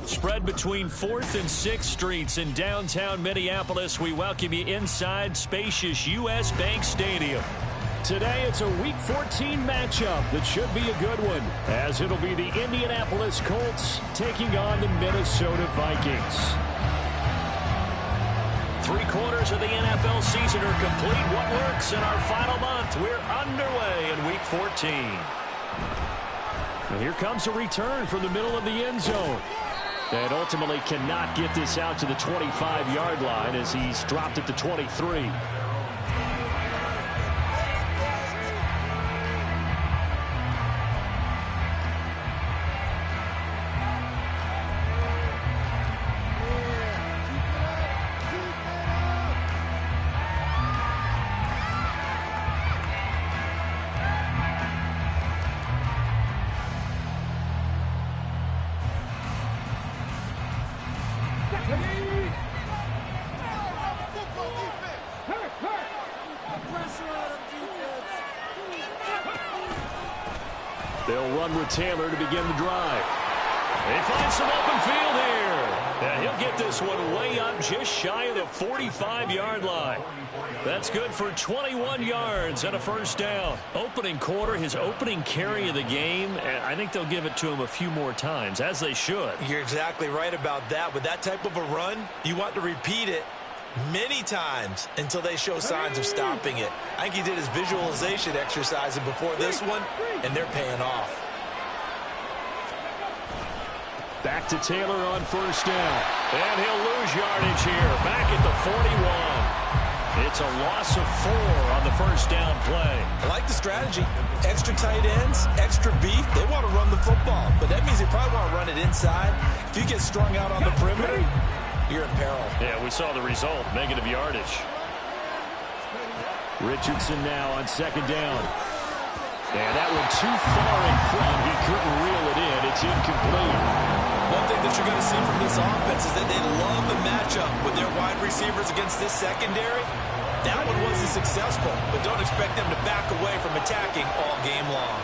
Spread between 4th and 6th Streets in downtown Minneapolis. We welcome you inside spacious U.S. Bank Stadium. Today it's a Week 14 matchup that should be a good one, as it'll be the Indianapolis Colts taking on the Minnesota Vikings. 3/4 of the NFL season are complete. What works in our final month? We're underway in Week 14. And here comes a return from the middle of the end zone. And ultimately cannot get this out to the 25-yard line as he's dropped it to 23. They'll run with Taylor to begin the drive. They find some open field here. And he'll get this one way up just shy of the 45-yard line. That's good for 21 yards and a first down. Opening quarter, his opening carry of the game, and I think they'll give it to him a few more times, as they should. You're exactly right about that. With that type of a run, you want to repeat it many times until they show signs of stopping it. I think he did his visualization exercising before this one, and they're paying off. Back to Taylor on first down. And he'll lose yardage here. Back at the 41. It's a loss of 4 on the first down play. I like the strategy. Extra tight ends, extra beef. They want to run the football, but that means they probably want to run it inside. If you get strung out on the perimeter, you're in peril. Yeah, we saw the result. Negative yardage. Richardson now on second down. And that one too far in front. He couldn't reel it in. It's incomplete. One thing that you're going to see from this offense is that they love the matchup with their wide receivers against this secondary. That one wasn't successful, but don't expect them to back away from attacking all game long.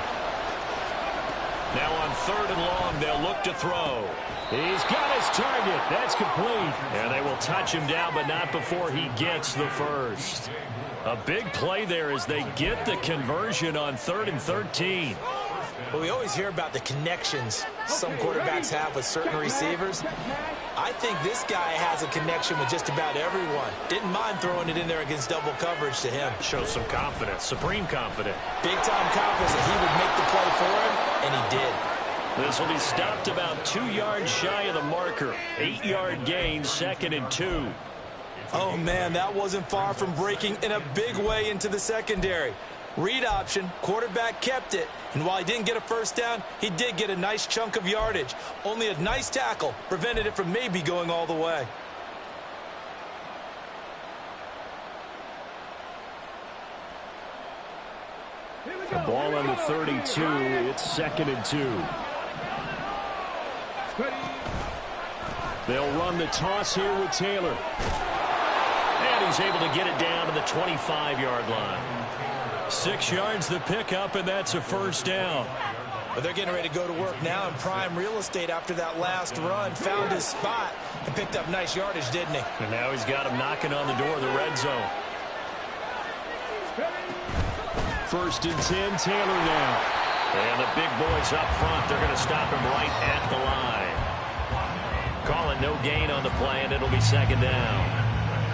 Now on 3rd and long, they'll look to throw. He's got his target. That's complete. And they will touch him down, but not before he gets the first. A big play there as they get the conversion on 3rd and 13. Well, we always hear about the connections some quarterbacks have with certain receivers. I think this guy has a connection with just about everyone. Didn't mind throwing it in there against double coverage to him. Shows some confidence, supreme confidence. Big-time confidence that he would make the play for him, and he did. This will be stopped about 2 yards shy of the marker. 8-yard gain, 2nd and 2. Oh, man, that wasn't far from breaking in a big way into the secondary. Read option, quarterback kept it, and while he didn't get a first down, he did get a nice chunk of yardage. Only a nice tackle prevented it from maybe going all the way. The ball on the 32, it's 2nd and 2. They'll run the toss here with Taylor. And he's able to get it down to the 25-yard line. 6 yards the pickup, and that's a first down. But they're getting ready to go to work now in prime real estate after that last run. Found his spot and picked up nice yardage, didn't he? And now he's got him knocking on the door of the red zone. 1st and 10, Taylor now. And the big boys up front, they're going to stop him right at the line. Call it no gain on the play, and it'll be 2nd down.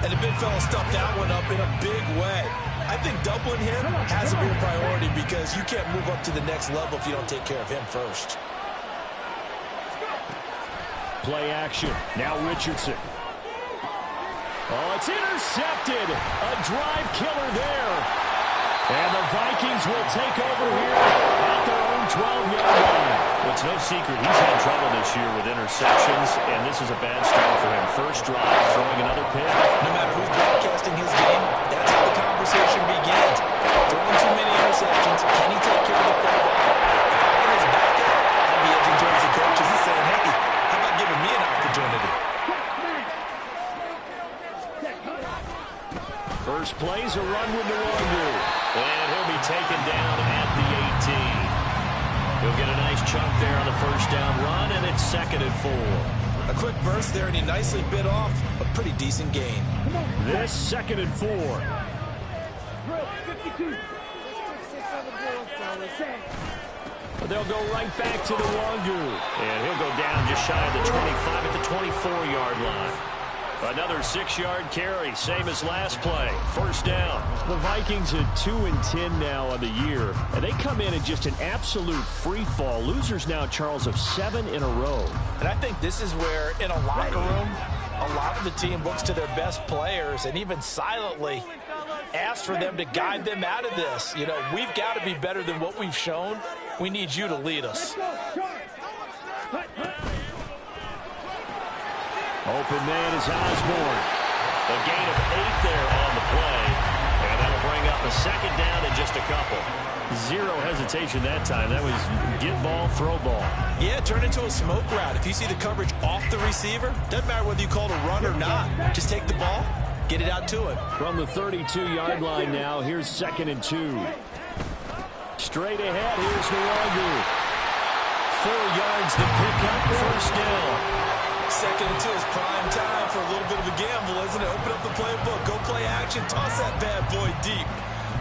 And the big fella stuffed that one up in a big way. I think doubling him has to be a priority because you can't move up to the next level if you don't take care of him first. Play action. Now Richardson. Oh, it's intercepted. A drive killer there. And the Vikings will take over here at their own 12-yard line. Well, it's no secret he's had trouble this year with interceptions, and this is a bad start for him. First drive, throwing another pick. No matter who's broadcasting his game, that's how the conversation begins. Throwing too many interceptions, can he take care of the football? If I were his backup, I'd be edging towards the coaches and saying, hey, how about giving me an opportunity? First play's a run with Nwogu. And he'll be taken down at the 18. He'll get a nice chunk there on the first down run, and it's 2nd and 4. A quick burst there, and he nicely bit off a pretty decent gain. This 2nd and 4. They'll go right back to Nwangu. And he'll go down just shy of the 25 at the 24-yard line. Another 6-yard carry, same as last play. First down. The Vikings are 2-10 now on the year, and they come in just an absolute free fall. Losers now, Charles, of 7 in a row. And I think this is where, in a locker room, a lot of the team looks to their best players and even silently asks for them to guide them out of this. You know, we've got to be better than what we've shown. We need you to lead us. Open man is Osborne. A gain of 8 there on the play. And that'll bring up a 2nd down in just a couple. Zero hesitation that time. That was get ball, throw ball. Yeah, turn into a smoke route. If you see the coverage off the receiver, doesn't matter whether you call it a run or not. Just take the ball, get it out to him. From the 32-yard line now, here's 2nd and 2. Straight ahead, here's Nwangu. 4 yards to pick up, first down. 2nd and 2 is prime time for a little bit of a gamble, isn't it? Open up the playbook, go play action, toss that bad boy deep.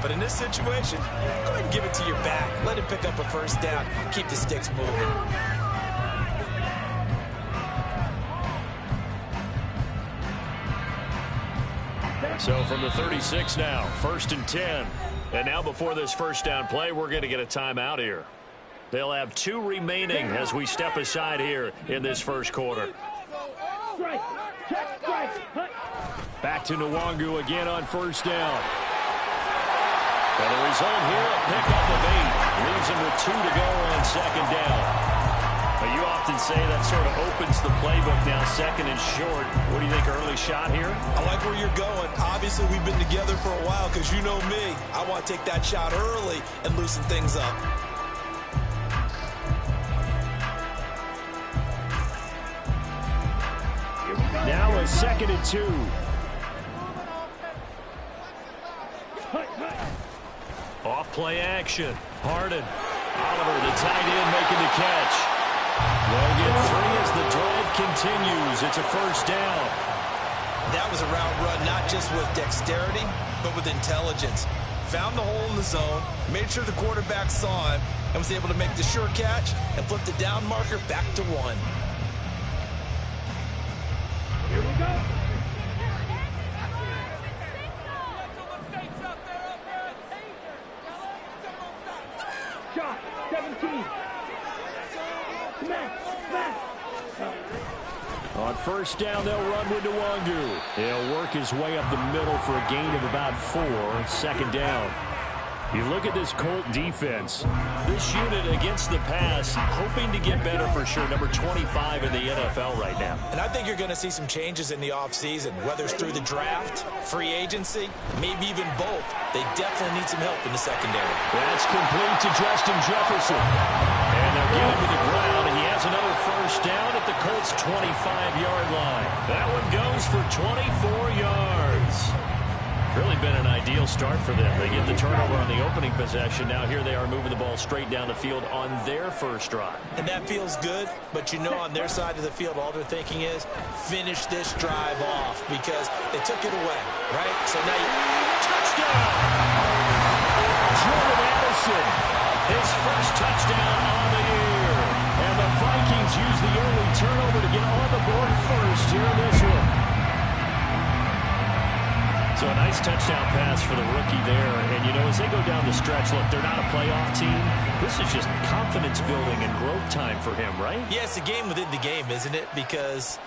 But in this situation, go ahead and give it to your back. Let him pick up a first down. Keep the sticks moving. So from the 36 now, 1st and 10. And now before this first down play, we're going to get a timeout here. They'll have 2 remaining as we step aside here in this first quarter. Back to Nwangu again on first down. And the result here, a pickup of 8. Leaves him with 2 to go on 2nd down. But you often say that sort of opens the playbook now, 2nd and short. What do you think, early shot here? I like where you're going. Obviously, we've been together for a while because you know me. I want to take that shot early and loosen things up. Now a 2nd and 2. Off play action. Harden. Oliver, the tight end, making the catch. They'll get 3 as the drive continues. It's a first down. That was a route run, not just with dexterity, but with intelligence. Found the hole in the zone, made sure the quarterback saw him, and was able to make the sure catch and flip the down marker back to 1. Here we go. Shot, 17. On first down, they'll run with Nwangu. He'll work his way up the middle for a gain of about 4. 2nd down. You look at this Colt defense. This unit against the pass, hoping to get better for sure. Number 25 in the NFL right now. And I think you're going to see some changes in the offseason, whether it's through the draft, free agency, maybe even both. They definitely need some help in the secondary. That's complete to Justin Jefferson. And they'll get him to the ground, and he has another first down at the Colts' 25-yard line. That one goes for 24 yards. Really been an ideal start for them. They get the turnover on the opening possession. Now here they are moving the ball straight down the field on their first drive. And that feels good, but you know on their side of the field, all they're thinking is finish this drive off because they took it away, right? So now touchdown! Jordan Addison, his first touchdown on the year. And the Vikings use the early turnover to get on the board first here in this one. So a nice touchdown pass for the rookie there. And, you know, as they go down the stretch, look, they're not a playoff team. This is just confidence building and growth time for him, right? Yeah, it's a game within the game, isn't it? Because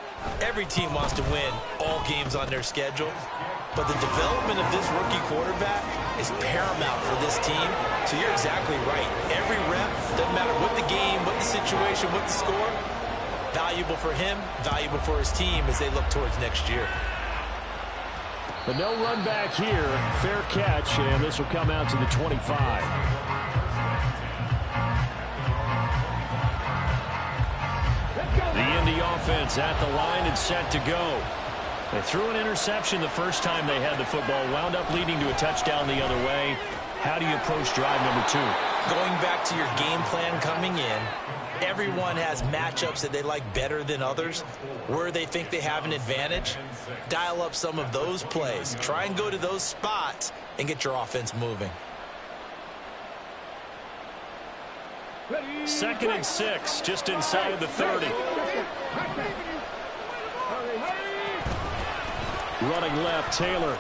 every team wants to win all games on their schedule. But the development of this rookie quarterback is paramount for this team. So you're exactly right. Every rep, doesn't matter what the game, what the situation, what the score, valuable for him, valuable for his team as they look towards next year. But no run back here. Fair catch, and this will come out to the 25. The Indy offense at the line and set to go. They threw an interception the first time they had the football, wound up leading to a touchdown the other way. How do you approach drive number 2? Going back to your game plan coming in, everyone has matchups that they like better than others, where they think they have an advantage. Dial up some of those plays. Try and go to those spots and get your offense moving. 2nd and 6, just inside of the 30. Running left, Taylor.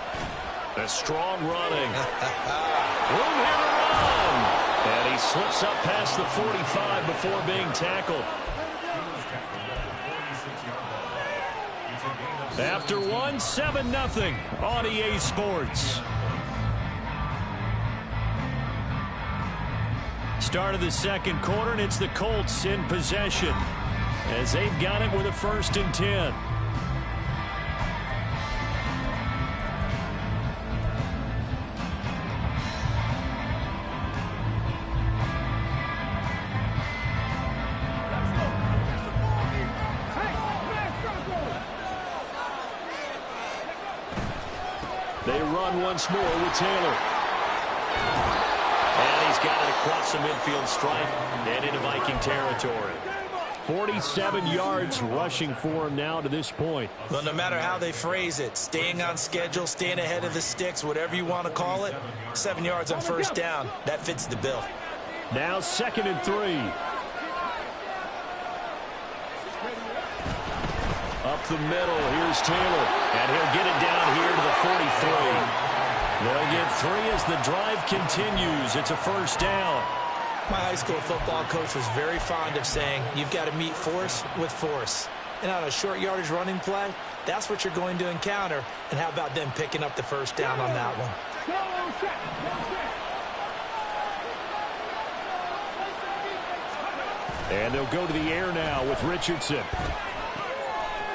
A strong running. Room here to run. And he slips up past the 45 before being tackled. After one, 7-0 on EA Sports. Start of the second quarter, and it's the Colts in possession as they've got it with a 1st and 10. They run once more with Taylor. And he's got it across the midfield stripe and into Viking territory. 47 yards rushing for him now to this point. Well, no matter how they phrase it, staying on schedule, staying ahead of the sticks, whatever you want to call it, 7 yards on 1st down, that fits the bill. Now 2nd and 3. Up the middle, here's Taylor, and he'll get it down here to the 43. They'll get 3 as the drive continues. It's a 1st down. My high school football coach was very fond of saying, you've got to meet force with force. And on a short yardage running play, that's what you're going to encounter. And how about them picking up the 1st down on that one? And they'll go to the air now with Richardson.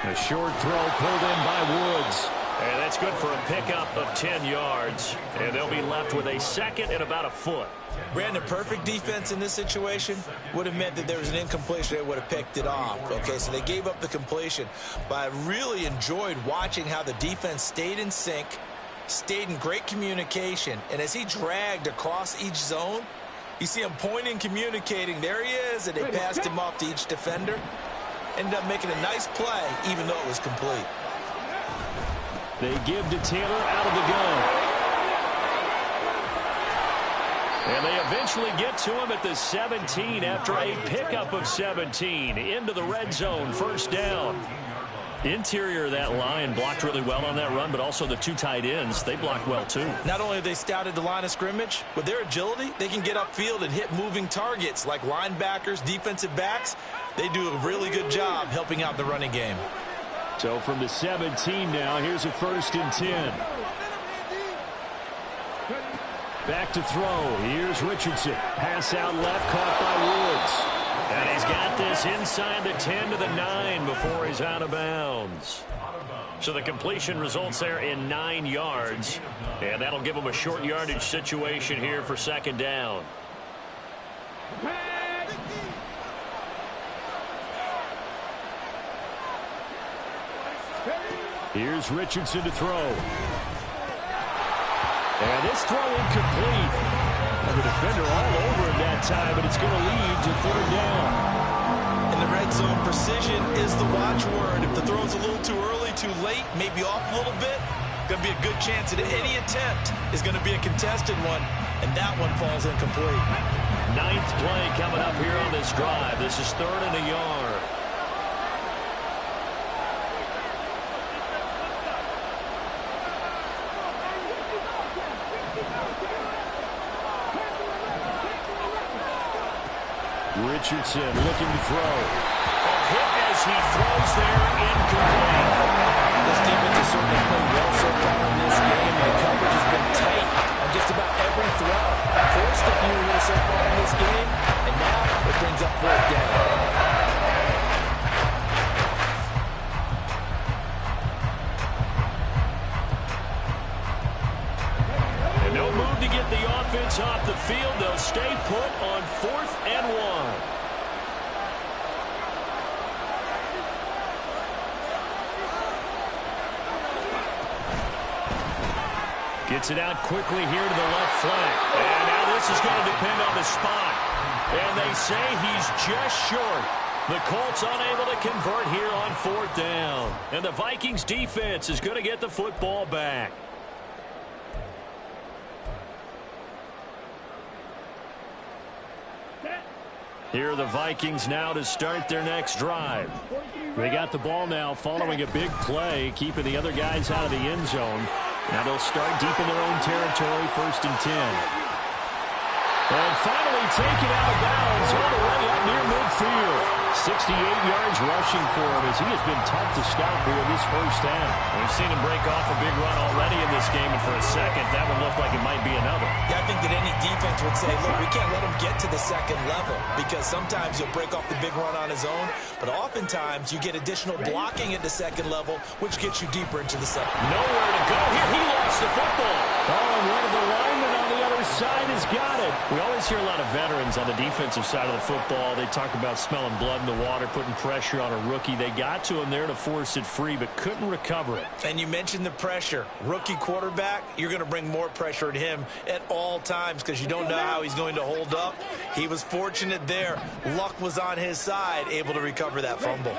A short throw pulled in by Woods. And that's good for a pickup of 10 yards. And they'll be left with a 2nd and about a foot. Brandon, perfect defense in this situation would have meant that there was an incompletion. They would have picked it off. Okay, so they gave up the completion. But I really enjoyed watching how the defense stayed in sync, stayed in great communication. And as he dragged across each zone, you see him pointing, communicating. There he is, and they passed him off to each defender. Ended up making a nice play, even though it was complete. They give to Taylor out of the gun. And they eventually get to him at the 17 after a pickup of 17 into the red zone, 1st down. Interior of that line blocked really well on that run, but also the 2 tight ends, they blocked well too. Not only have they scouted the line of scrimmage, with their agility, they can get upfield and hit moving targets like linebackers, defensive backs. They do a really good job helping out the running game. So from the 17 now, here's a 1st and 10. Back to throw. Here's Richardson. Pass out left, caught by Woods. And he's got this inside the 10 to the 9 before he's out of bounds. So the completion results there in 9 yards. And that'll give him a short yardage situation here for 2nd down. Here's Richardson to throw. And this throw incomplete. And the defender all over him that time, but it's going to lead to 3rd down. In the red zone, precision is the watchword. If the throw's a little too early, too late, maybe off a little bit, going to be a good chance that any attempt is going to be a contested one, and that one falls incomplete. 9th play coming up here on this drive. This is 3rd and a yard. Richardson looking to throw. A hit as he throws there, incomplete. This defense has certainly played well so far in this game. The coverage has been tight on just about every throw. Forced a few here so far in this game, and now it brings up 4th down. And no move to get the offense off the field. They'll stay put on 4th and 1. Gets it out quickly here to the left flank. And now this is going to depend on the spot. And they say he's just short. The Colts unable to convert here on 4th down. And the Vikings defense is going to get the football back. Here are the Vikings now to start their next drive. They got the ball now following a big play, keeping the other guys out of the end zone. Now they'll start deep in their own territory, 1st and 10. And finally taken out of bounds all the way up near midfield. 68 yards rushing for him as he has been tough to stop here in this first half. We've seen him break off a big run already in this game, and for a second, that would look like it might be another. Yeah, I think that any defense would say, look, we can't let him get to the second level because sometimes he'll break off the big run on his own, but oftentimes you get additional blocking at the second level, which gets you deeper into the second. Nowhere to go here. He lost the football. Oh, and one of the linemen on the other side has got it. We always hear a lot of veterans on the defensive side of the football. They talk about smelling blood in the water, putting pressure on a rookie. They got to him there to force it free, but couldn't recover it. And you mentioned the pressure. Rookie quarterback, you're going to bring more pressure at him at all times because you don't know how he's going to hold up. He was fortunate there. Luck was on his side, able to recover that fumble.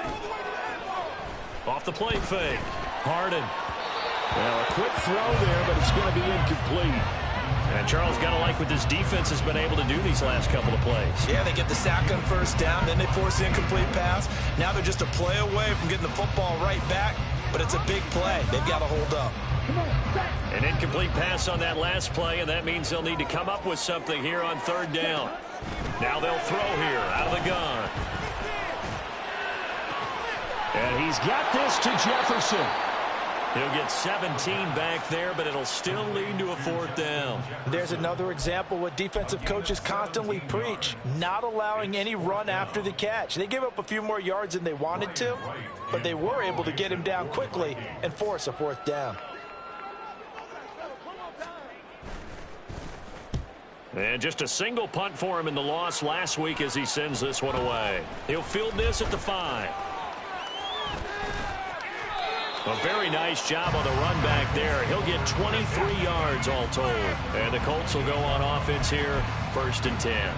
Off the play fake. Harden. Well, a quick throw there, but it's going to be incomplete. And Charles got to like what this defense has been able to do these last couple of plays. Yeah, they get the sack on 1st down, then they force the incomplete pass. Now they're just a play away from getting the football right back, but it's a big play. They've got to hold up. An incomplete pass on that last play, and that means they'll need to come up with something here on 3rd down. Now they'll throw here out of the gun. And he's got this to Jefferson. He'll get 17 back there, but it'll still lead to a 4th down. There's another example what defensive coaches constantly preach, not allowing any run after the catch. They gave up a few more yards than they wanted to, but they were able to get him down quickly and force a 4th down. And just a single punt for him in the loss last week as he sends this one away. He'll field this at the 5. A very nice job on the run back there. He'll get 23 yards all told. And the Colts will go on offense here, 1st and 10.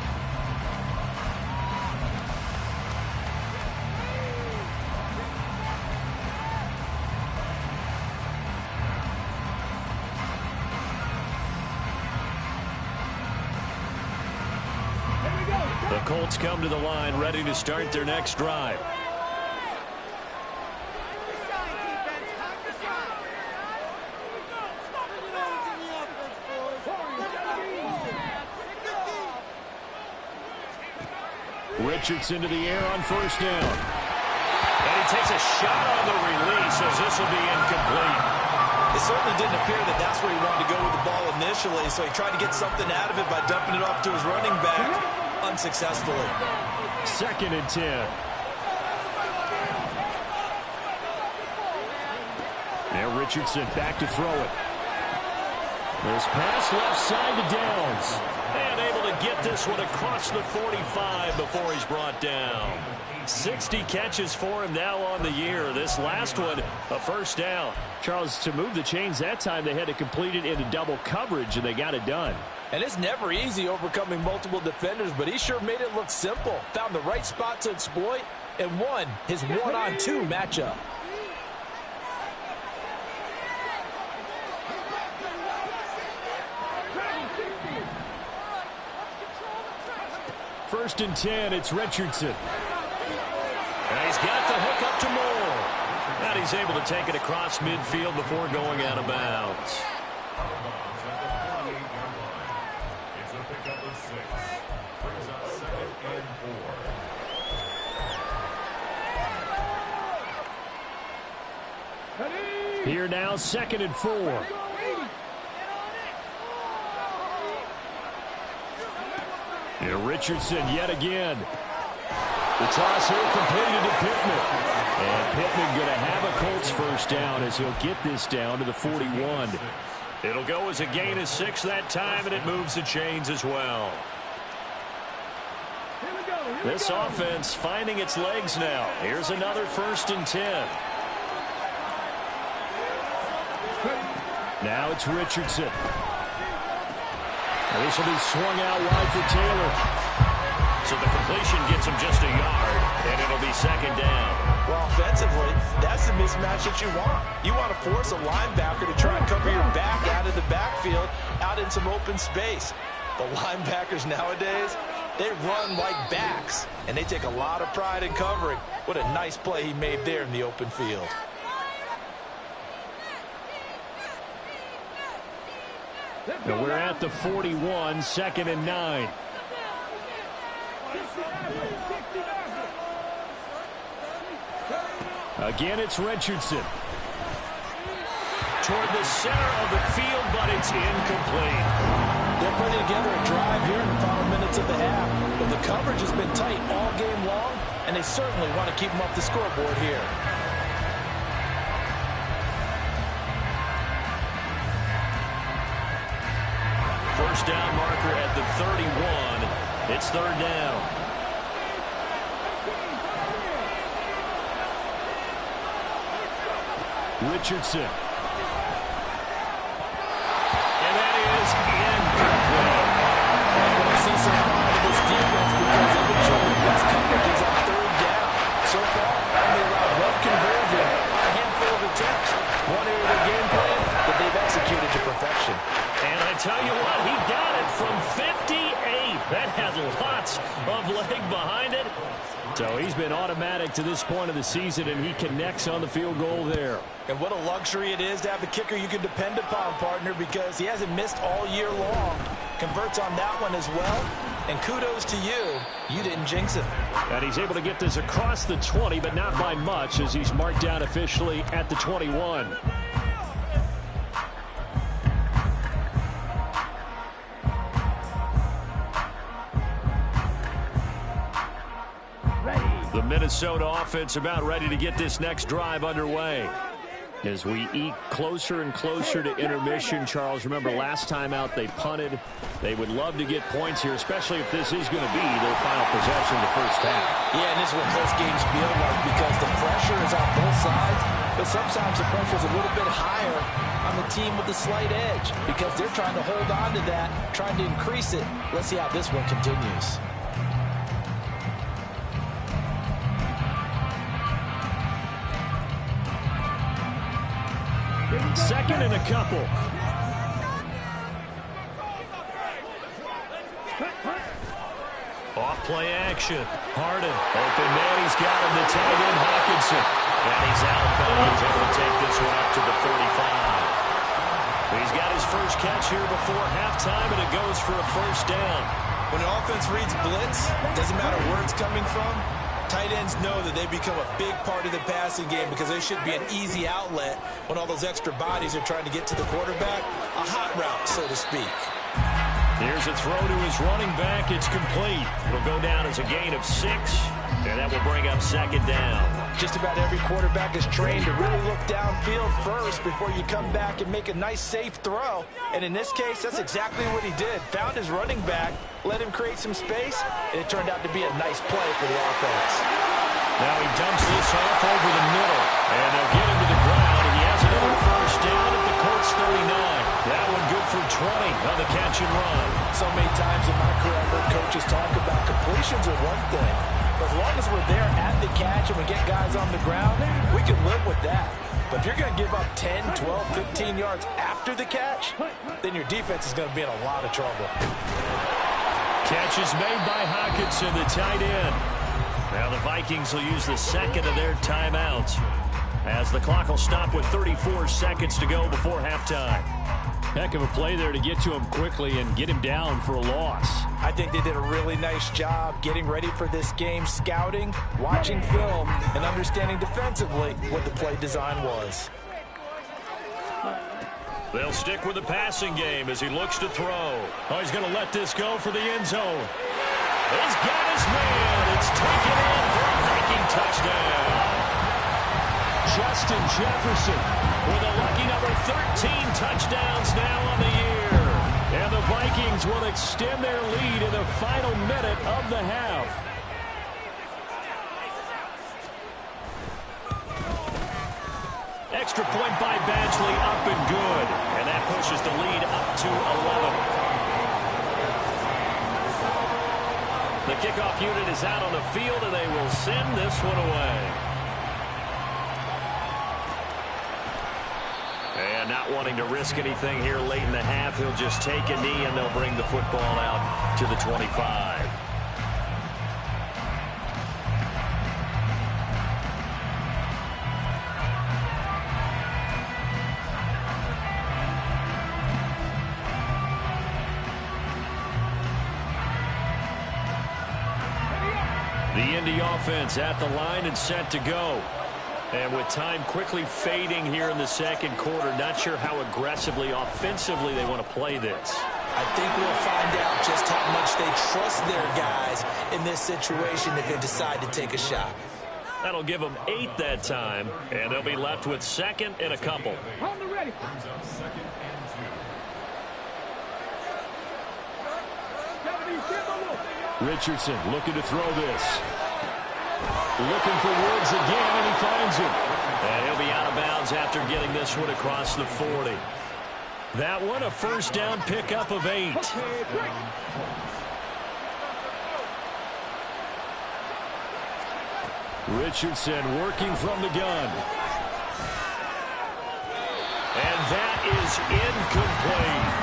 The Colts come to the line, ready to start their next drive. Richardson to the air on 1st down. And he takes a shot on the release as this will be incomplete. It certainly didn't appear that that's where he wanted to go with the ball initially, so he tried to get something out of it by dumping it off to his running back unsuccessfully. 2nd and 10. Now Richardson back to throw it. There's pass left side to Downs. And able to get this one across the 45 before he's brought down. 60 catches for him now on the year. This last one, a 1st down. Charles, to move the chains that time, they had to complete it into double coverage, and they got it done. And it's never easy overcoming multiple defenders, but he sure made it look simple. Found the right spot to exploit and won his 1-on-2 matchup. First and 10, it's Richardson. And he's got the hook up to Moore. And he's able to take it across midfield before going out of bounds. Here now, 2nd and 4. Here Richardson yet again. The toss here completed to Pittman. And Pittman going to have a Colts 1st down as he'll get this down to the 41. It'll go as a gain of 6 that time, and it moves the chains as well. This offense finding its legs now. Here's another 1st and 10. Now it's Richardson. This will be swung out wide for Taylor. So the completion gets him just a yard, and it'll be second down. Well, offensively, that's the mismatch that you want. You want to force a linebacker to try and cover your back out of the backfield, out in some open space. The linebackers nowadays, they run like backs, and they take a lot of pride in covering. What a nice play he made there in the open field. And we're at the 41, second and 9. Again, it's Richardson. Toward the center of the field, but it's incomplete. They're putting together a drive here in the final minutes of the half. But the coverage has been tight all game long, and they certainly want to keep them off the scoreboard here. First down marker at the 31. It's third down. Richardson. And that is incomplete. I see some pride in this defense because they've been showing the best coverages on third down. So far, only allowed one conversion, a handful of attempts. One area of the game plan that they've executed to perfection. And I tell you what, he got it from 58. That had lots of leg behind it. So he's been automatic to this point of the season, and he connects on the field goal there. And what a luxury it is to have a kicker you can depend upon, partner, because he hasn't missed all year long. Converts on that one as well. And kudos to you. You didn't jinx it. And he's able to get this across the 20, but not by much, as he's marked down officially at the 21. The Minnesota offense about ready to get this next drive underway. As we eke closer and closer to intermission, Charles, remember last time out they punted. They would love to get points here, especially if this is going to be their final possession of the first half. Yeah, and this is what most games feel like because the pressure is on both sides, but sometimes the pressure is a little bit higher on the team with the slight edge because they're trying to hold on to that, trying to increase it. Let's see how this one continues. Second and a couple. Off play action. Harden. Open man. He's got him. The tight end Hawkinson. And he's outbound. Able to take this one up to the 35. He's got his first catch here before halftime, and it goes for a first down. When an offense reads blitz, doesn't matter where it's coming from, tight ends know that they become a big part of the passing game because they should be an easy outlet when all those extra bodies are trying to get to the quarterback. A hot route, so to speak. Here's a throw to his running back. It's complete. It'll go down as a gain of 6, and that will bring up second down. Just about every quarterback is trained to really look downfield first before you come back and make a nice, safe throw. And in this case, that's exactly what he did. Found his running back, let him create some space, and it turned out to be a nice play for the offense. Now he dumps this off over the middle, and they'll get him to the ground. He has another first down at the Colts 39. That one good for 20 on the catch and run. So many times in my career, I've heard coaches talk about completions are one thing. But as long as we're there at the catch and we get guys on the ground, we can live with that. But if you're going to give up 10, 12, 15 yards after the catch, then your defense is going to be in a lot of trouble. Catch is made by Hawkinson, the tight end. Now the Vikings will use the second of their timeouts as the clock will stop with 34 seconds to go before halftime. Heck of a play there to get to him quickly and get him down for a loss. I think they did a really nice job getting ready for this game, scouting, watching film, and understanding defensively what the play design was. They'll stick with the passing game as he looks to throw. Oh, he's going to let this go for the end zone. He's got his man. It's taken in for a Viking touchdown. Justin Jefferson with a lucky number 13 touchdowns now on the year. And the Vikings will extend their lead in the final minute of the half. Extra point by Badgley, up and good. And that pushes the lead up to 11. The kickoff unit is out on the field, and they will send this one away. And not wanting to risk anything here late in the half, he'll just take a knee, and they'll bring the football out to the 25. The Indy offense at the line and set to go. And with time quickly fading here in the second quarter, not sure how aggressively, offensively they want to play this. I think we'll find out just how much they trust their guys in this situation if they decide to take a shot. That'll give them 8 that time, and they'll be left with second and a couple. On the ready. Richardson looking to throw this. Looking for Woods again, and he finds him. And he'll be out of bounds after getting this one across the 40. That one, a first down pickup of 8. Richardson working from the gun. And that is incomplete.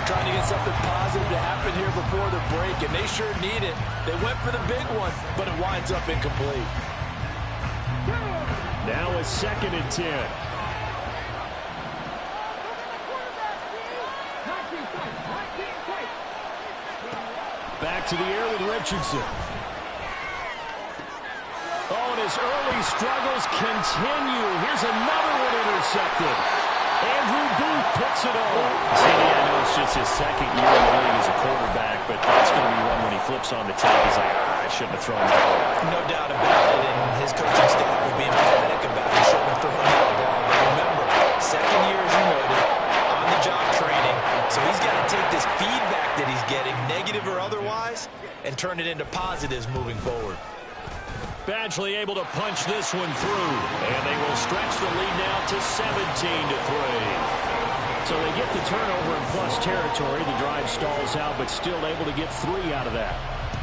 Trying to get something positive to happen here before the break, and they sure need it. They went for the big one, but it winds up incomplete. Now a 2nd and 10. Back to the air with Richardson. Oh, and his early struggles continue. Here's another one intercepted. Andrew Booth puts it on. CD, I know it's just his second year in the league as a quarterback, but that's going to be one when he flips on the tape. He's like, I shouldn't have thrown that ball. No doubt about it, and his coaching staff will be emphatic about it. He shouldn't have thrown that ball. But remember, second year, as you noted, on-the-job training, so he's got to take this feedback that he's getting, negative or otherwise, and turn it into positives moving forward. Badgley able to punch this one through, and they will stretch the lead now to 17-3. So they get the turnover in plus territory. The drive stalls out, but still able to get 3 out of that.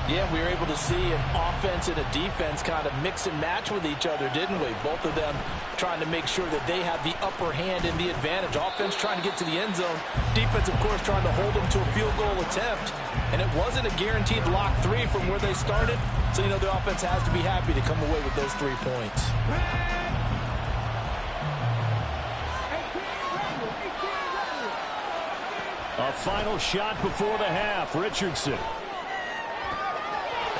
Yeah, we were able to see an offense and a defense kind of mix and match with each other, didn't we? Both of them trying to make sure that they have the upper hand and the advantage. Offense trying to get to the end zone. Defense, of course, trying to hold them to a field goal attempt. And it wasn't a guaranteed lock 3 from where they started. So, you know, the offense has to be happy to come away with those 3 points. A final shot before the half. Richardson.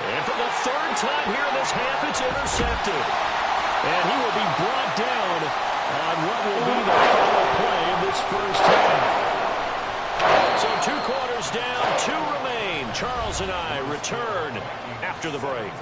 And for the 3rd time here in this half, it's intercepted. And he will be brought down on what will be the final play of this first half. So 2 quarters down, 2 remain. Charles and I return after the break.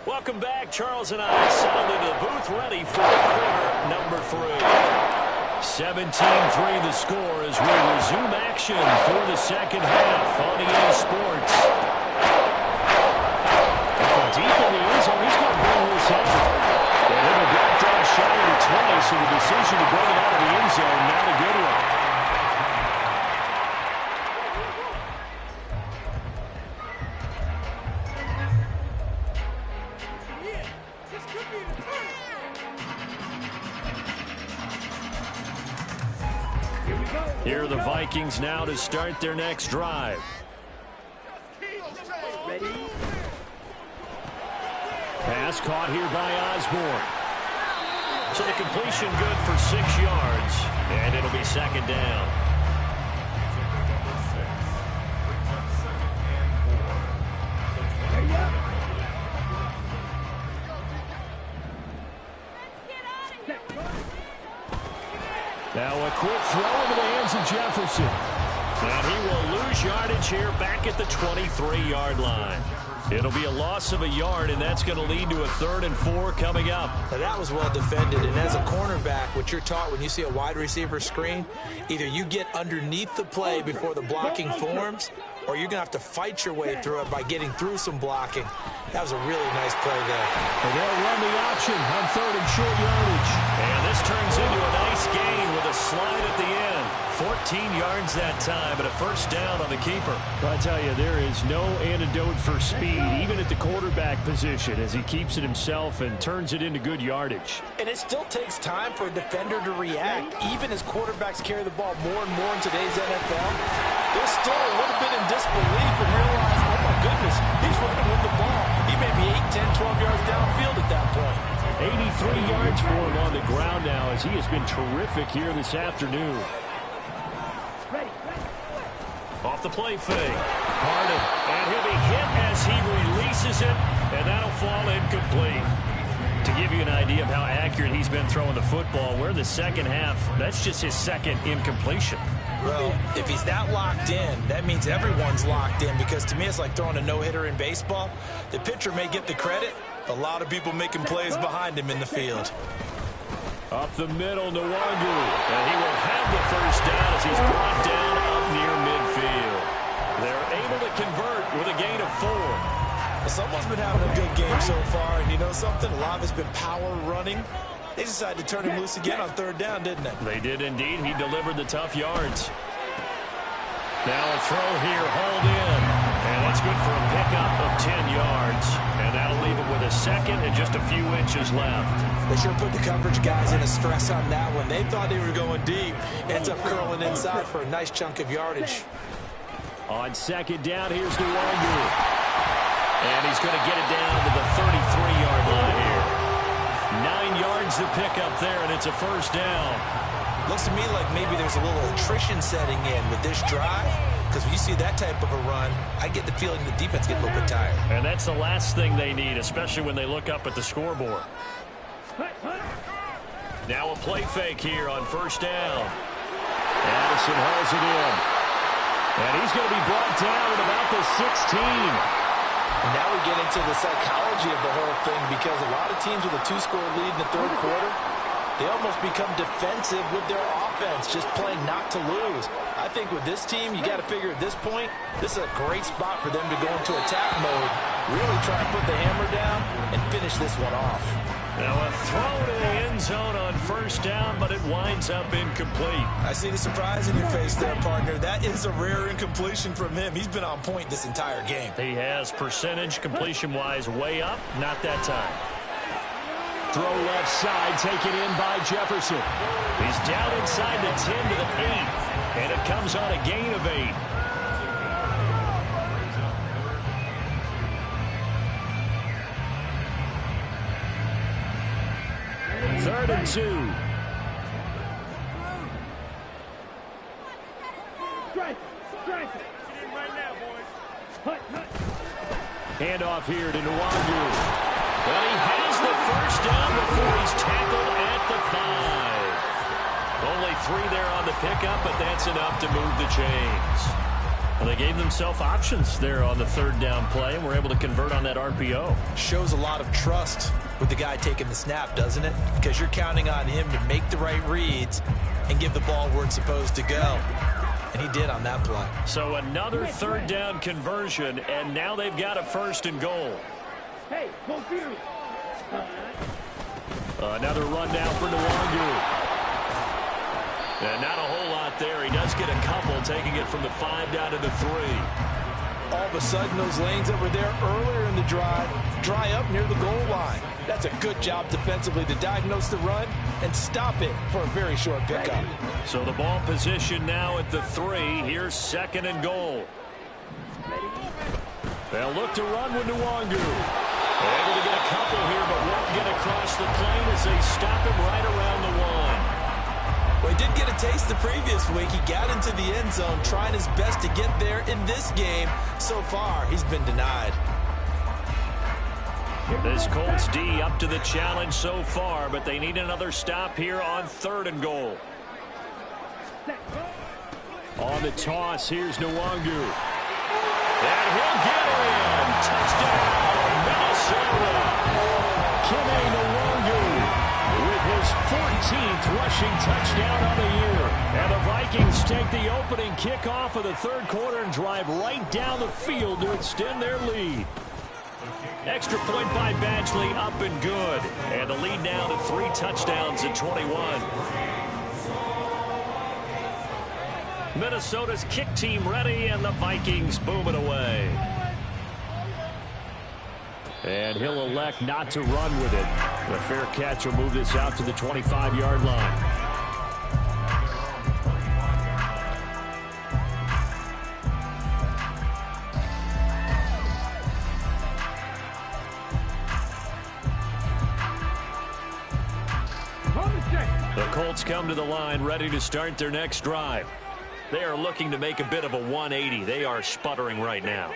Welcome back. Charles and I settled into the booth ready for quarter number 3. 17-3 the score as we resume action for the second half on EA Sports. From deep in the end zone, he's going to bring this up. And then a block down shy of the 20, so the decision to bring it out of the end zone, not a good one. Here are the Vikings now to start their next drive. Pass caught here by Osborne. So the completion good for 6 yards, and it'll be 2nd down. Now a quick throw into the hands of Jefferson. And he will lose yardage here back at the 23-yard line. It'll be a loss of a yard, and that's going to lead to a 3rd and 4 coming up. Now that was well defended, and as a cornerback, what you're taught when you see a wide receiver screen, either you get underneath the play before the blocking forms, or you're going to have to fight your way through it by getting through some blocking. That was a really nice play there. And they'll run the option on 3rd and short yardage. And this turns into a nice gain with a slide at the end. 14 yards that time, but a first down on the keeper. I tell you, there is no antidote for speed, even at the quarterback position, as he keeps it himself and turns it into good yardage. And it still takes time for a defender to react. Even as quarterbacks carry the ball more and more in today's NFL, they're still a little bit in disbelief and realize, oh my goodness, he's running with the ball. He may be 8, 10, 12 yards downfield at that point. 83 yards for him on the ground now, as he has been terrific here this afternoon. Off the play fake. Harden. And he'll be hit as he releases it, and that'll fall incomplete. To give you an idea of how accurate he's been throwing the football, we're in the second half. That's just his second incompletion. Well, if he's that locked in, that means everyone's locked in, because to me it's like throwing a no-hitter in baseball. The pitcher may get the credit. A lot of people making plays behind him in the field. Up the middle, Nwangu. And he will have the first down as he's brought down up near midfield. They're able to convert with a gain of 4. Well, someone's been having a good game so far, and you know something? A lot of it's been power running. They decided to turn him loose again on 3rd down, didn't they? They did indeed. He delivered the tough yards. Now a throw here, hauled in. And that's good for a pickup of 10 yards. And that'll leave it with a second and just a few inches left. They sure put the coverage guys in a stress on that one. They thought they were going deep. Ends up curling inside for a nice chunk of yardage. On 2nd down, here's Nwangu. And he's going to get it down to the 33-yard line here. 9 yards to pick up there, and it's a first down. Looks to me like maybe there's a little attrition setting in with this drive, because when you see that type of a run, I get the feeling the defense gets a little bit tired. And that's the last thing they need, especially when they look up at the scoreboard. Now a play fake here on 1st down. Addison hauls it in. And he's going to be brought down at about the 16. And now we get into the psychology of the whole thing, because a lot of teams with a 2-score lead in the 3rd quarter, they almost become defensive with their offense, just playing not to lose. I think with this team, you got to figure at this point, this is a great spot for them to go into attack mode, really try to put the hammer down and finish this one off. Now a throw to the end zone on 1st down, but it winds up incomplete. I see the surprise in your face there, partner. That is a rare incompletion from him. He's been on point this entire game. He has percentage completion-wise way up, not that time. Throw left side, taken in by Jefferson. He's down inside the 10 to the 8, and it comes on a gain of 8. Third and 2. Handoff here to Nwangu. Well, he has the first down before he's tackled at the 5. Only 3 there on the pickup, but that's enough to move the chains. Well, they gave themselves options there on the 3rd down play, and were able to convert on that RPO. Shows a lot of trust with the guy taking the snap, doesn't it? Because you're counting on him to make the right reads and give the ball where it's supposed to go. And he did on that play. So another 3rd down conversion, and now they've got a 1st and goal. Hey, go through. Another run down for Nwangu. And not a whole lot there. He does get a couple, taking it from the 5 down to the 3. All of a sudden, those lanes that were there earlier in the drive dry up near the goal line. That's a good job defensively to diagnose the run and stop it for a very short pickup. So the ball position now at the 3. Here's 2nd and goal. They'll look to run with Nwangu. Able to get a couple here, but won't get across the plane as they stop him right around the 1. Well, he did get a taste the previous week. He got into the end zone, trying his best to get there in this game. So far, he's been denied. This Colts D up to the challenge so far, but they need another stop here on 3rd and goal. On the toss, here's Nwangu. And he'll get her in. Touchdown, Minnesota. Kene Nwangwu with his 14th rushing touchdown on the year. And the Vikings take the opening kickoff of the third quarter and drive right down the field to extend their lead. Extra point by Badgley, up and good. And the lead now to 3 touchdowns at 21. Minnesota's kick team ready, and the Vikings boom it away. And he'll elect not to run with it. The fair catch will move this out to the 25-yard line. The Colts come to the line ready to start their next drive. They are looking to make a bit of a 180. They are sputtering right now.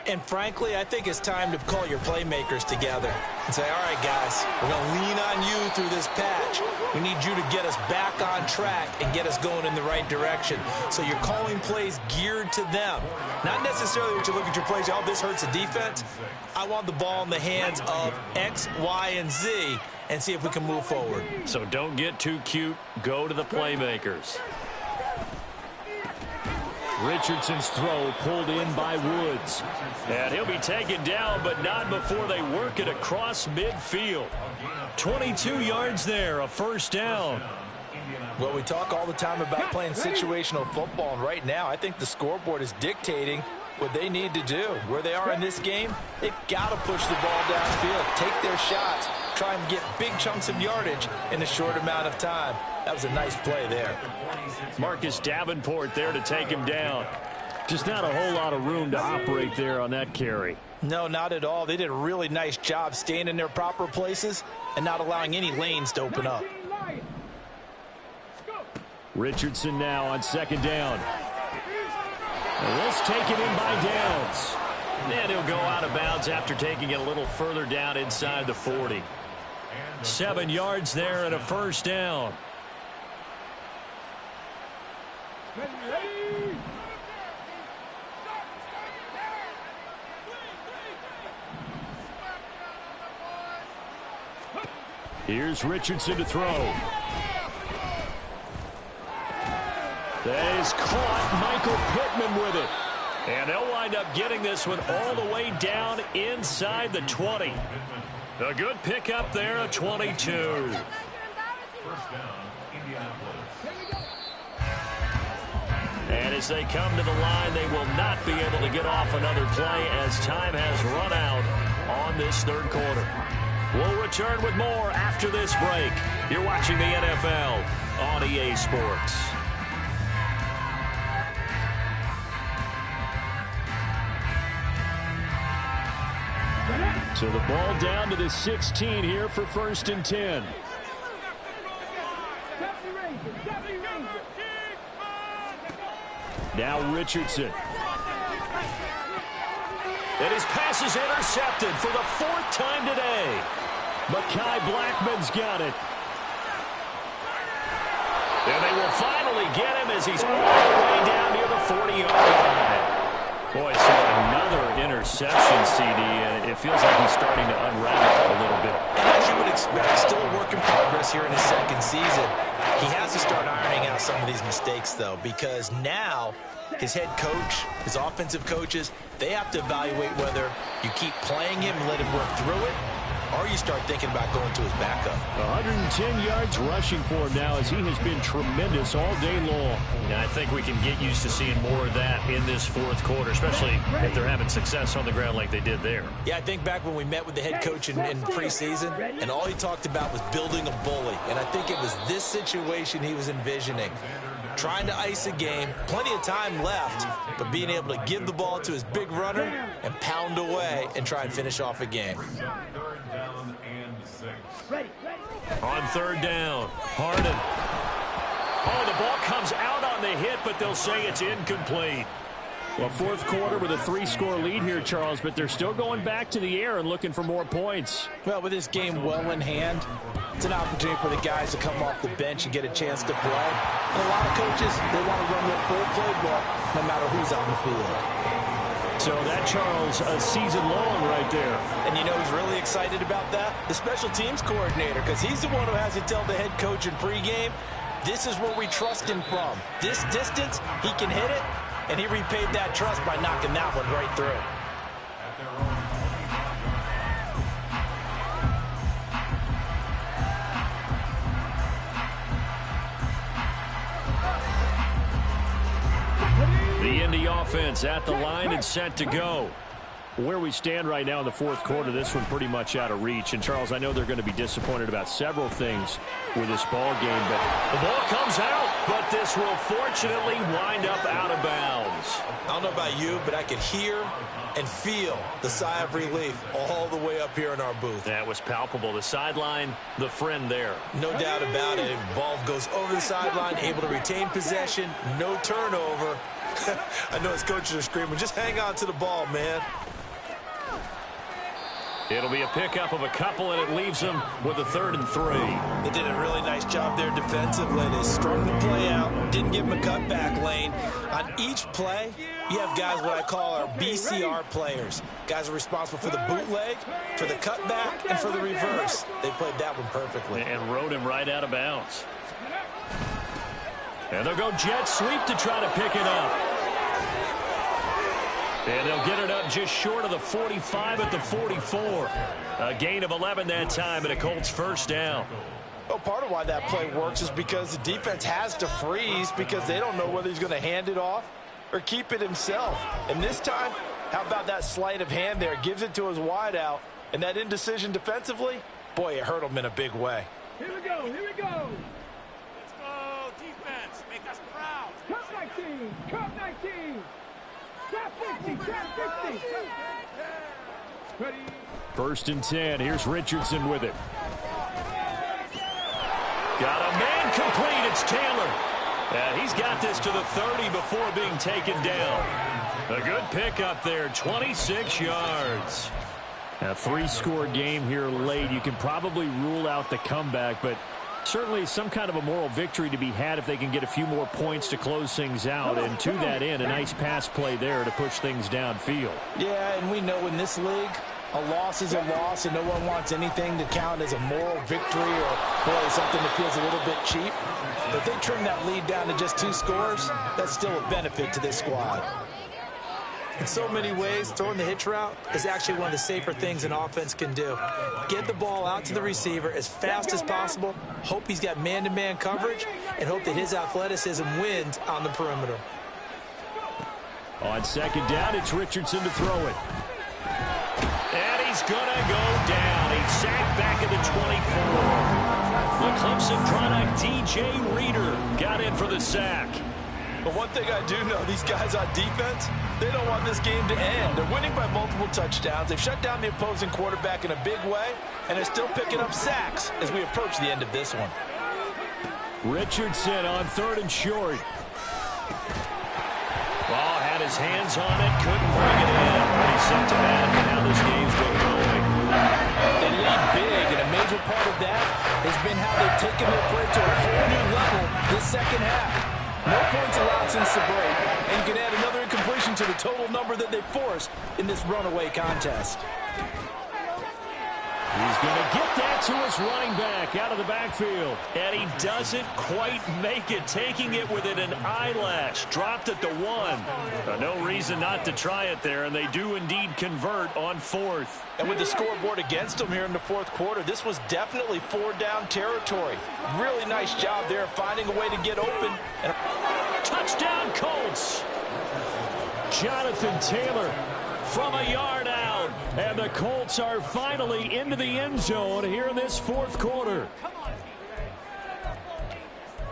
And frankly, I think it's time to call your playmakers together and say, all right, guys, we're going to lean on you through this patch. We need you to get us back on track and get us going in the right direction. So you're calling plays geared to them. Not necessarily that you look at your plays, oh, this hurts the defense. I want the ball in the hands of X, Y, and Z and see if we can move forward. So don't get too cute. Go to the playmakers. Richardson's throw pulled in by Woods. And he'll be taken down, but not before they work it across midfield. 22 yards there, a first down. Well, we talk all the time about playing situational football, and right now I think the scoreboard is dictating what they need to do. Where they are in this game, they've got to push the ball downfield, take their shots, try and get big chunks of yardage in a short amount of time. That was a nice play there. Marcus Davenport there to take him down. Just not a whole lot of room to operate there on that carry. No, not at all. They did a really nice job staying in their proper places and not allowing any lanes to open up. Richardson now on second down. And this taken in by Downs. And he'll go out of bounds after taking it a little further down inside the 40. 7 yards there and a first down. Here's Richardson to throw. That is caught. Michael Pittman with it. And they'll wind up getting this one all the way down inside the 20. A good pickup there, a 22. And as they come to the line, they will not be able to get off another play as time has run out on this third quarter. We'll return with more after this break. You're watching the NFL on EA Sports. So the ball down to the 16 here for 1st and 10. Now Richardson. And his pass is intercepted for the 4th time today. Mekhi Blackman's got it. And they will finally get him as he's all the way down near the 40-yard line. Boy, so another interception, CD, and it feels like he's starting to unravel a little bit. And as you would expect, still a work in progress here in his second season. He has to start ironing out some of these mistakes, though, because now his head coach, his offensive coaches, they have to evaluate whether you keep playing him and let him work through it, or you start thinking about going to his backup. 110 yards rushing for him now as he has been tremendous all day long. Yeah, I think we can get used to seeing more of that in this 4th quarter, especially if they're having success on the ground like they did there. Yeah, I think back when we met with the head coach in preseason, and all he talked about was building a bully. And I think it was this situation he was envisioning. Trying to ice a game, plenty of time left, but being able to give the ball to his big runner and pound away and try and finish off a game. On 3rd down, Harden. Oh, the ball comes out on the hit, but they'll say it's incomplete. Well, 4th quarter with a 3-score lead here, Charles, but they're still going back to the air and looking for more points. Well, with this game well in hand, it's an opportunity for the guys to come off the bench and get a chance to play. And a lot of coaches, they want to run their full playbook no matter who's on the field. So that, Charles, a season long right there. And you know who's really excited about that? The special teams coordinator, because he's the one who has to tell the head coach in pregame, this is where we trust him from. This distance, he can hit it, and he repaid that trust by knocking that one right through. The Indy offense at the line and set to go. Where we stand right now in the fourth quarter, this one pretty much out of reach. And, Charles, I know they're going to be disappointed about several things with this ball game, but the ball comes out, but this will fortunately wind up out of bounds. I don't know about you, but I could hear and feel the sigh of relief all the way up here in our booth. That was palpable. The sideline, the friend there. No doubt about it. Ball goes over the sideline, able to retain possession, no turnover. I know his coaches are screaming, just hang on to the ball, man. It'll be a pickup of a couple, and it leaves them with a 3rd and 3. They did a really nice job there defensively. They strung the play out, didn't give him a cutback lane. On each play, you have guys what I call our BCR players. Guys are responsible for the bootleg, for the cutback, and for the reverse. They played that one perfectly. And rode him right out of bounds. And they'll go jet sweep to try to pick it up. And they'll get it up just short of the 45 at the 44. A gain of 11 that time, and a Colts first down. Well, part of why that play works is because the defense has to freeze because they don't know whether he's going to hand it off or keep it himself. And this time, how about that sleight of hand there? Gives it to his wideout. And that indecision defensively, boy, it hurt him in a big way. Here we go, here we go. Let's go, defense. Make us proud. Cut 19, cut 19. Cut 50, cut 50. Ready. 1st and 10. Here's Richardson with it. Got a man complete. It's Taylor. And he's got this to the 30 before being taken down. A good pickup there, 26 yards. A 3-score game here late. You can probably rule out the comeback, but certainly some kind of a moral victory to be had if they can get a few more points to close things out. And to that end, a nice pass play there to push things downfield. Yeah, and we know in this league, a loss is a loss, and no one wants anything to count as a moral victory or, boy, something that feels a little bit cheap. But if they trim that lead down to just 2 scores, that's still a benefit to this squad. In so many ways, throwing the hitch route is actually one of the safer things an offense can do. Get the ball out to the receiver as fast as possible, hope he's got man-to-man coverage, and hope that his athleticism wins on the perimeter. On 2nd down, it's Richardson to throw it. And he's going to go down. He's sacked back at the 24. The Clemson product, DJ Reader, got in for the sack. But one thing I do know, these guys on defense, they don't want this game to end. They're winning by multiple touchdowns. They've shut down the opposing quarterback in a big way, and they're still picking up sacks as we approach the end of this one. Richardson on 3rd and short. Ball had his hands on it, couldn't bring it in. Pretty symptomatic of how this game's been going. They lead big, and a major part of that has been how they've taken their play to a whole new level this second half. No points allowed since the break, and you can add another incompletion to the total number that they forced in this runaway contest. He's going to get that to his running back out of the backfield. And he doesn't quite make it, taking it within an eyelash. Dropped at the 1. No reason not to try it there, and they do indeed convert on 4th. And with the scoreboard against them here in the 4th quarter, this was definitely 4-down territory. Really nice job there finding a way to get open. And touchdown, Colts! Jonathan Taylor from a yard out. And the Colts are finally into the end zone here in this 4th quarter.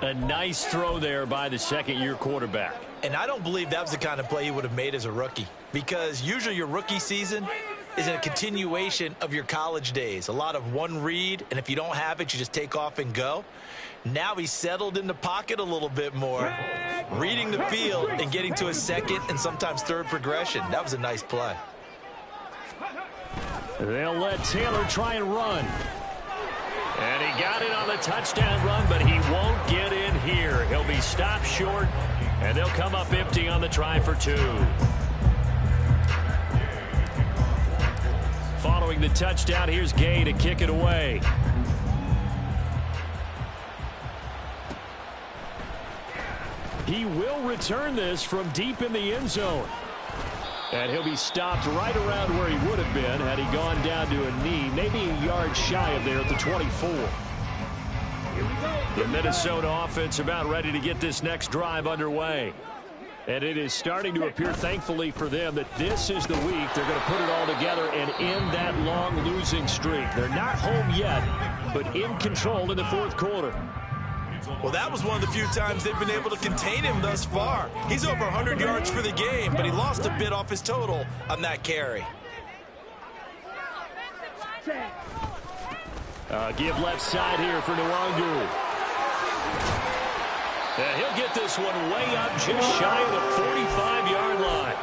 A nice throw there by the 2nd-year quarterback. And I don't believe that was the kind of play he would have made as a rookie, because usually your rookie season is a continuation of your college days. A lot of one read, and if you don't have it, you just take off and go. Now he's settled in the pocket a little bit more, reading the field and getting to his 2nd and sometimes 3rd progression. That was a nice play. They'll let Taylor try and run. And he got it on the touchdown run, but he won't get in here. He'll be stopped short, and they'll come up empty on the try for 2. scoring the touchdown. Here's Gay to kick it away. He will return this from deep in the end zone. And he'll be stopped right around where he would have been had he gone down to a knee, maybe a yard shy of there at the 24. The Minnesota offense about ready to get this next drive underway. And it is starting to appear, thankfully for them, that this is the week they're going to put it all together and end that long losing streak. They're not home yet, but in control in the fourth quarter. Well, that was one of the few times they've been able to contain him thus far. He's over 100 yards for the game, but he lost a bit off his total on that carry. Give left side here for Nwangu. He'll get this one way up just shy of the 45-yard line.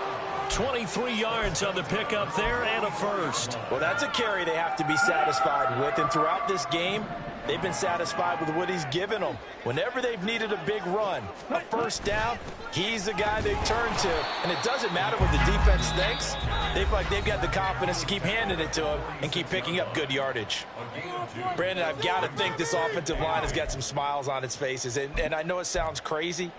23 yards on the pickup there and a first. Well, that's a carry they have to be satisfied with, and throughout this game, they've been satisfied with what he's given them. Whenever they've needed a big run, a first down, he's the guy they turn to. And it doesn't matter what the defense thinks. They feel like they've got the confidence to keep handing it to him and keep picking up good yardage. Brandon, I've got to think this offensive line has got some smiles on its faces. And I know it sounds crazy,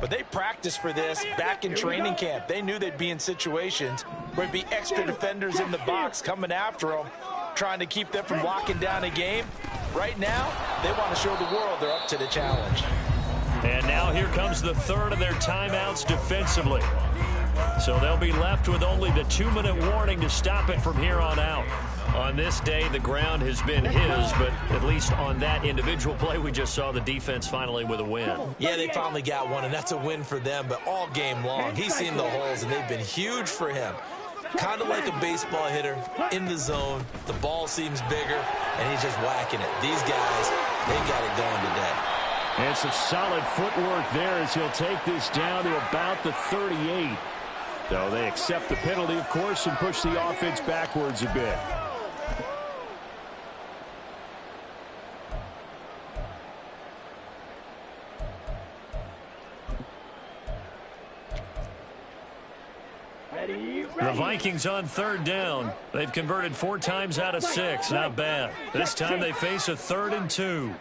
but they practiced for this back in training camp. They knew they'd be in situations where there'd be extra defenders in the box coming after them, trying to keep them from locking down a game. Right now, they want to show the world they're up to the challenge. And now here comes the third of their timeouts defensively. So they'll be left with only the 2-minute warning to stop it from here on out. On this day, the ground has been his, but at least on that individual play, we just saw the defense finally with a win. Yeah, they finally got one, and that's a win for them, but all game long, he's seen the holes, and they've been huge for him. Kind of like a baseball hitter in the zone. The ball seems bigger, and he's just whacking it. These guys, they got it going today. And some solid footwork there as he'll take this down to about the 38. So they accept the penalty, of course, and push the offense backwards a bit. The Vikings on third down. They've converted 4 times out of 6. Not bad. This time they face a 3rd and 2.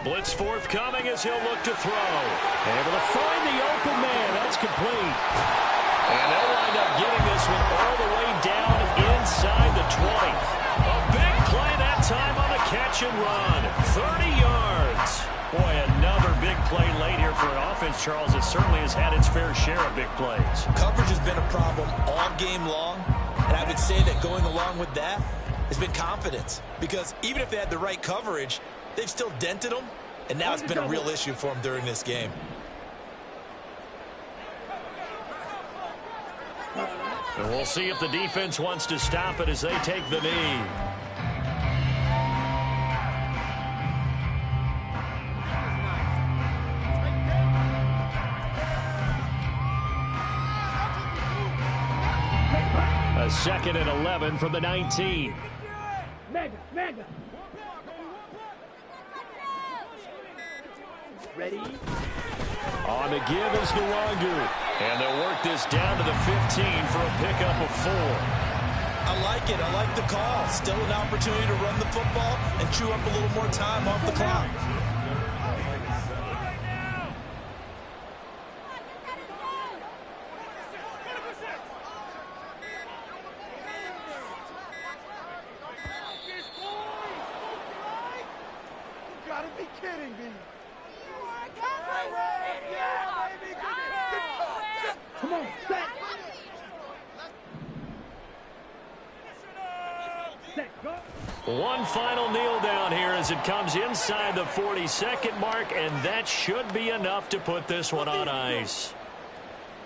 Blitz forthcoming as he'll look to throw. Able to find the open man. That's complete. And they'll wind up getting this one all the way down inside the 20. A big play that time on a catch and run. 30 yards. Boy, another big play late here for an offense, Charles. It certainly has had its fair share of big plays. Coverage has been a problem all game long, and I would say that going along with that has been confidence. Because even if they had the right coverage, they've still dented them, and now it's been a real issue for them during this game. And we'll see if the defense wants to stop it as they take the knee. A 2nd and 11 from the 19. Mega. Ready? On the give is Nwangu. And they'll work this down to the 15 for a pickup of 4. I like it. I like the call. Still an opportunity to run the football and chew up a little more time off the clock. You gotta be kidding me. Come on, set. Set, go. One final kneel down here as it comes inside the 42nd mark, and that should be enough to put this one on ice.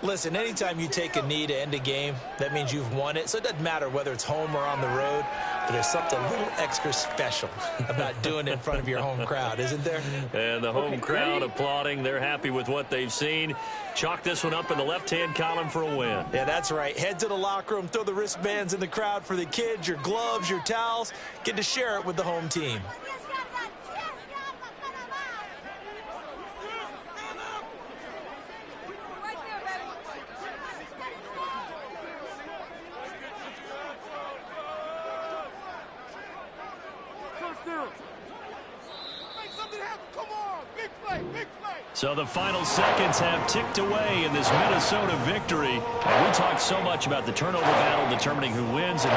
Listen, anytime you take a knee to end a game, that means you've won it. So it doesn't matter whether it's home or on the road, but there's something a little extra special about doing it in front of your home crowd, isn't there? And the home crowd applauding. They're happy with what they've seen. Chalk this one up in the left-hand column for a win. Yeah, that's right. Head to the locker room, throw the wristbands in the crowd for the kids, your gloves, your towels. Get to share it with the home team. literal. Make something happen. Come on. Big play. Big play. So the final seconds have ticked away in this Minnesota victory. And we talked so much about the turnover battle determining who wins and